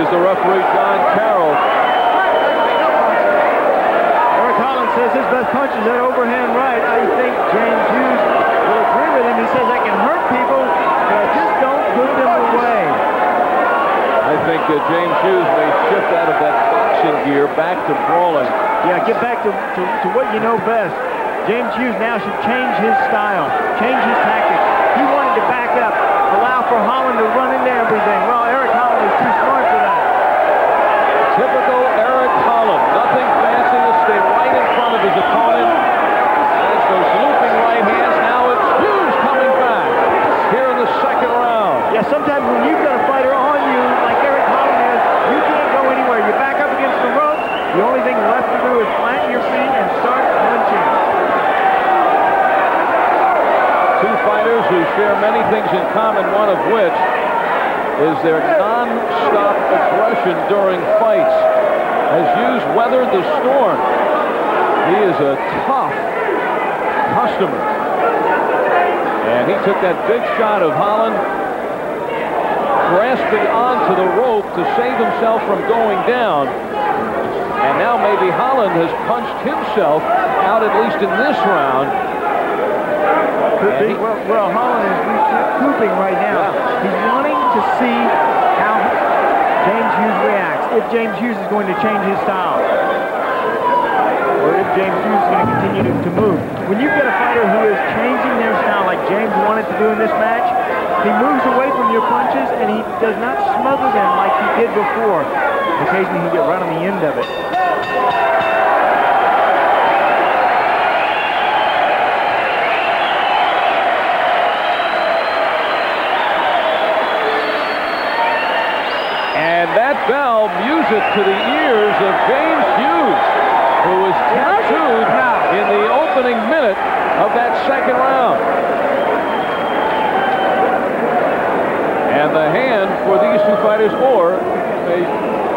is the referee, John Carroll. Eric Holland says his best punch is that overhand right. I think James Hughes will agree with him. He says I can hurt people, but just don't put them away. I think James Hughes may shift out of that boxing gear back to brawling. Yeah, get back to what you know best. James Hughes now should change his style, change his tactics. He wanted to back up, allow for Holland to run into everything. Well, Eric Holland is too smart for that. Typical Eric Holland. Nothing fancy to stay right in front of his opponent. There's those looping right hands. Now it's Hughes coming back here in the second round. Yeah, sometimes when you've got a fighter on you, like Eric Holland has, you can't go anywhere. You back up against the ropes. The only thing left to do is plant your feet and start punching. Two fighters who share many things in common, one of which is their non-stop aggression during fights. As Hughes weathered the storm, he is a tough customer. And he took that big shot of Holland, grasping onto the rope to save himself from going down. And now maybe Holland has punched himself out, at least in this round. Could be. Well, Holland is recouping right now. Yeah. He's wanting to see how James Hughes reacts, if James Hughes is going to change his style, or if James Hughes is going to continue to move. When you've got a fighter who is changing their style like James wanted to do in this match, he moves away from your punches and he does not smother them like he did before. Occasionally he get right on the end of it. And that bell, music to the ears of James Hughes, who was tattooed in the opening minute of that second round. And the hand for these two fighters, or may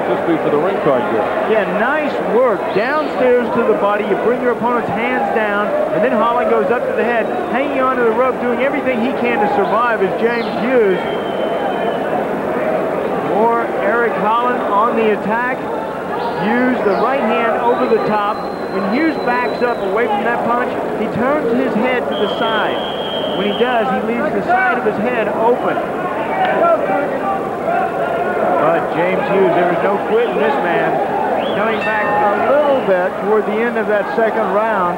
just be for the ring card girl. Yeah, nice work. Downstairs to the body, you bring your opponent's hands down, and then Holland goes up to the head, hanging onto the rope, doing everything he can to survive as James Hughes. More Eric Holland on the attack. Hughes, the right hand over the top. When Hughes backs up away from that punch, he turns his head to the side. When he does, he leaves the side of his head open. But James Hughes, there is no quit in this man. Coming back a little bit toward the end of that second round.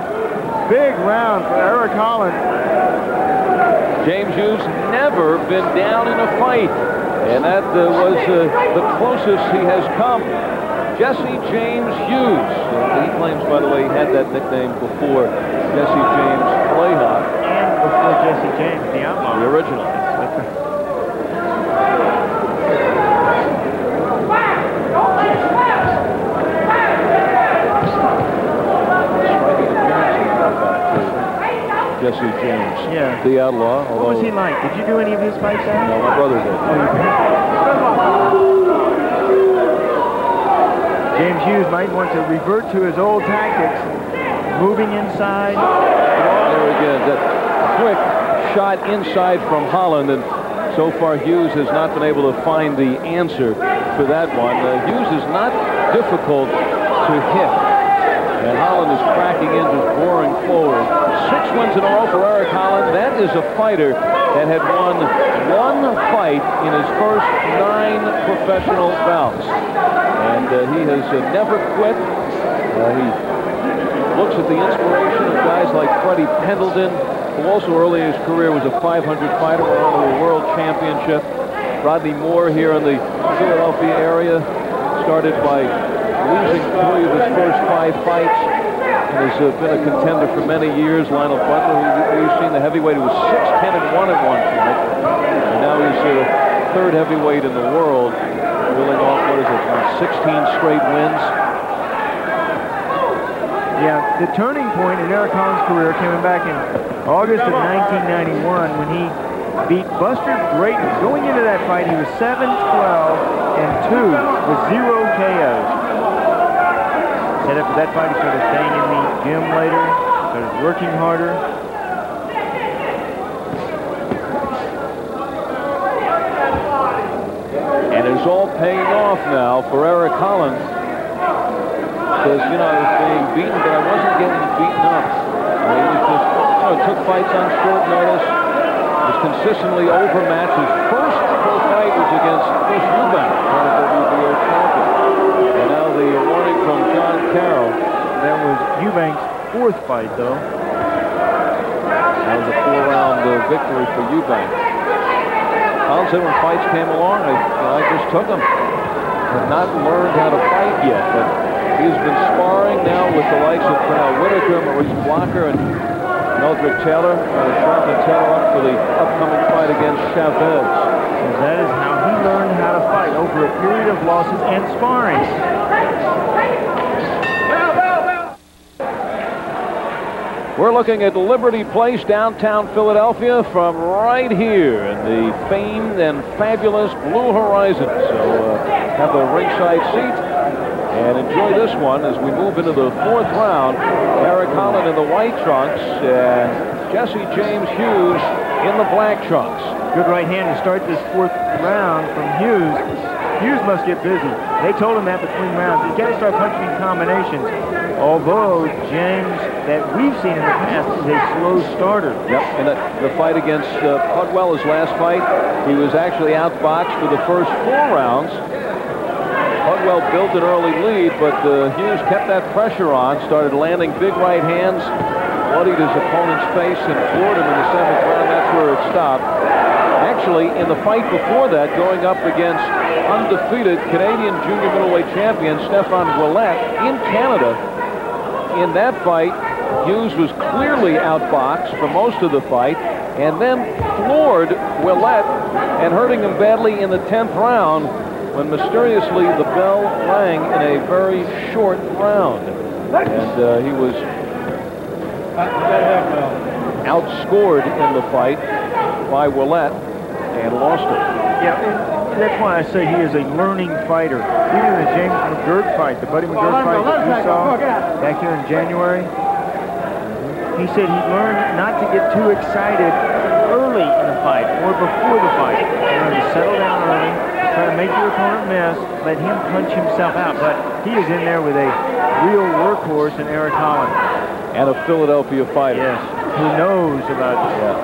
Big round for Eric Holland. James Hughes never been down in a fight. And that was the closest he has come. Jesse James Hughes. He claims, by the way, he had that nickname before Jesse James Playhawk. And before Jesse James, the outlaw. The original. Jesse James, yeah, the outlaw. What was he like? Did you do any of his fights out? No, my brother did. James Hughes might want to revert to his old tactics, moving inside. There again, that quick shot inside from Holland, and so far Hughes has not been able to find the answer for that one. Hughes is not difficult to hit, and Holland is cracking in, just roaring forward. 6 wins in a row for Eric Holland. That is a fighter that had won one fight in his first 9 professional bouts. And he has never quit. He looks at the inspiration of guys like Freddie Pendleton, who also early in his career was a 500 fighter, went on to a world championship. Rodney Moore here in the Philadelphia area started by losing 3 of his first 5 fights. And has been a contender for many years. Lionel Butler, who we've seen the heavyweight, who was 6-10-1 at one point. And now he's the 3rd heavyweight in the world, reeling off, what is it, 16 straight wins. Yeah, the turning point in Eric Holland's career coming back in August of 1991 when he beat Buster Drayton. Going into that fight, he was 7-12-2 with 0 KOs. Set up for that fight, he started staying in the gym later, started working harder. And as all paying off now for Eric Holland. Says, you know, I was being beaten, but I wasn't getting beaten up. He was just, you know, took fights on short notice. Was consistently overmatched. His first pro fight was against Chris Eubank, WBO champion. And now the warning from John Carroll. That was Eubank's 4th fight, though. That was a 4-round victory for Eubank. Holland said when fights came along, I just took them. Have not learned how to fight yet, but he's been sparring now with the likes of Pernell Whitaker, Maurice Blocker, and Meldrick Taylor, trying to sharpen Taylor up for the upcoming fight against Chavez. And that is how he learned how to fight, over a period of losses and sparring. We're looking at Liberty Place, downtown Philadelphia, from right here in the famed and fabulous Blue Horizon. So have a ringside seat and enjoy this one as we move into the 4th round. Eric Holland in the white trunks and Jesse James Hughes in the black trunks. Good right hand to start this 4th round from Hughes. Hughes must get busy. They told him that between rounds. He's got to start punching in combinations. Although James, that we've seen in the past, is a slow starter. Yep, and the fight against Pudwell, his last fight, he was actually outboxed for the first 4 rounds. Pudwell built an early lead, but Hughes kept that pressure on, started landing big right hands, bloodied his opponent's face, and floored him in the 7th round. That's where it stopped. Actually, in the fight before that, going up against undefeated Canadian junior middleweight champion Stéphane Ouellet in Canada, in that fight, Hughes was clearly outboxed for most of the fight, and then floored Ouellet and hurting him badly in the 10th round when mysteriously the bell rang in a very short round. And he was outscored in the fight by Ouellet and lost it. Yeah, and that's why I say he is a learning fighter. Even the James McGirt fight, the Buddy McGirt fight that we saw back here in January, he said he learned not to get too excited early in the fight or before the fight. He learned to settle down early, try to make your opponent miss, let him punch himself out. But he is in there with a real workhorse in Eric Holland. And a Philadelphia fighter. Yes, who knows about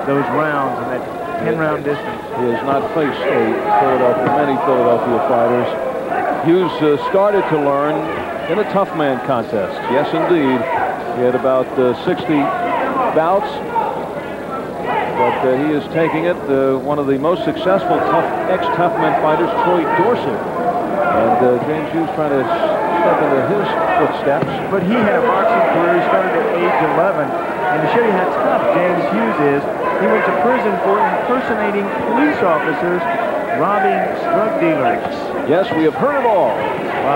those rounds and that 10-round distance. He has not faced many Philadelphia fighters. Hughes started to learn in a tough man contest. Yes, indeed. He had about 60 bouts, but he is taking it. One of the most successful ex-tough man fighters, Troy Dorsey. And James Hughes trying to step into his footsteps. But he had a boxing career. He started at age 11. And to show you how tough James Hughes is, he went to prison for impersonating police officers, robbing drug dealers. Yes, we have heard it all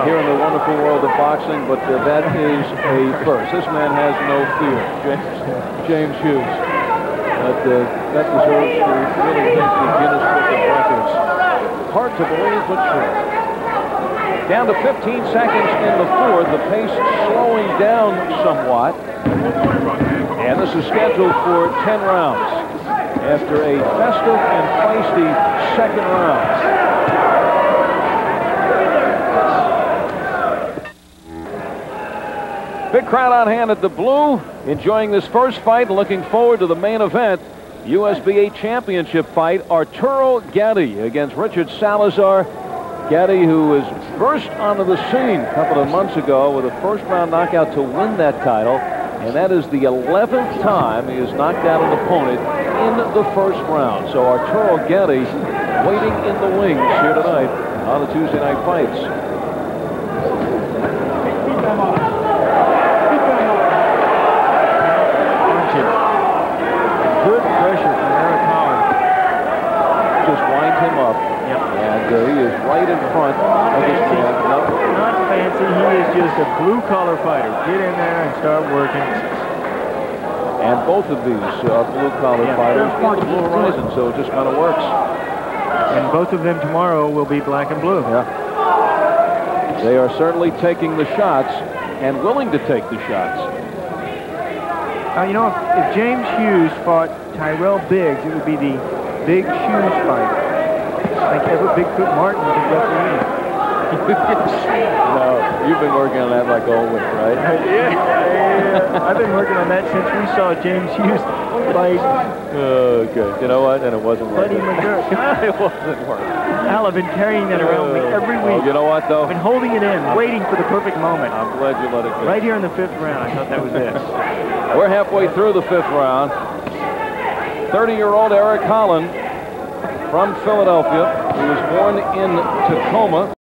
here in the wonderful world of boxing, but that is a first. This man has no fear, James Hughes. That deserves to really hit the Guinness Book of Records. Hard to believe, but true. Down to 15 seconds in the 4th, the pace slowing down somewhat. And this is scheduled for 10 rounds after a festive and feisty 2nd round. Big crowd on hand at the Blue, enjoying this first fight and looking forward to the main event. USBA Championship fight, Arturo Gatti against Richard Salazar. Gatti, who was burst onto the scene a couple of months ago with a 1st-round knockout to win that title. And that is the 11th time he has knocked out an opponent in the 1st round. So Arturo Gatti waiting in the wings here tonight on the Tuesday Night Fights. Good pressure from Eric Holland. Just wind him up. Yep. And he is right in front of his man. Not fancy. He is just a blue-collar fighter. Get in there and start working. And both of these are blue-collar fighters in the Blue Horizon, so it just kind of works. And both of them tomorrow will be black and blue. Yeah. They are certainly taking the shots and willing to take the shots. You know, if James Hughes fought Tyrell Biggs, it would be the Big Hughes fight. Like ever Bigfoot Martin was a referee. No, you've been working on that like always, right? Yeah. I've been working on that since we saw James Hughes fight. Oh, good. You know what? And it wasn't Buddy working. McGirt. It wasn't working. Al, I've been carrying that around with me every week. Oh, you know what, though? I've been holding it in, waiting for the perfect moment. I'm glad you let it go. Right here in the 5th round, I thought that was it. We're halfway through the 5th round. 30-year-old Eric Holland from Philadelphia, who was born in Tacoma.